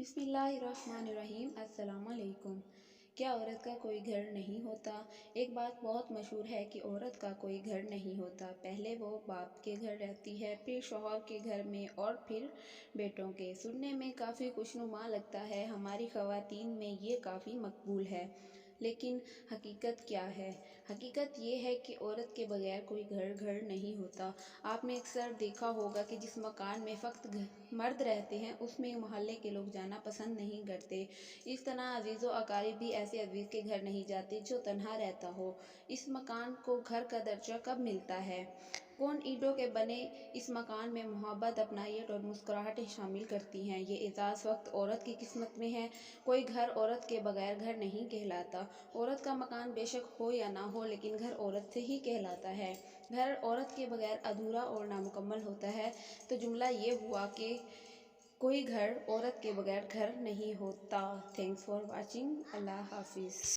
बिस्मिल्लाहिर्रहमानिर्रहीम। अस्सलाम वालेकुम। क्या औरत का कोई घर नहीं होता? एक बात बहुत मशहूर है कि औरत का कोई घर नहीं होता। पहले वो बाप के घर रहती है, फिर शौहर के घर में और फिर बेटों के। सुनने में काफ़ी खुशनुमा लगता है, हमारी ख़वातीन में ये काफ़ी मकबूल है। लेकिन हकीकत क्या है? हकीकत ये है कि औरत के बगैर कोई घर नहीं होता। आपने अक्सर देखा होगा कि जिस मकान में फ़कत मर्द रहते हैं उसमें मोहल्ले के लोग जाना पसंद नहीं करते। इस तरह अजीज़ व अकारीब भी ऐसे अजीज़ के घर नहीं जाते जो तन्हा रहता हो। इस मकान को घर का दर्जा कब मिलता है? कौन ईंटों के बने इस मकान में मोहब्बत, अपनाहट और मुस्कुराहटें शामिल करती हैं? ये एजाज़ फ़कत औरत की किस्मत में है। कोई घर औरत के बगैर घर नहीं कहलाता। औरत का मकान बेशक हो या ना हो, लेकिन घर औरत से ही कहलाता है। घर औरत के बगैर अधूरा और नामुकम्मल होता है। तो जुमला ये हुआ कि कोई घर औरत के बगैर घर नहीं होता। Thanks for watching. अल्लाह हाफिज़।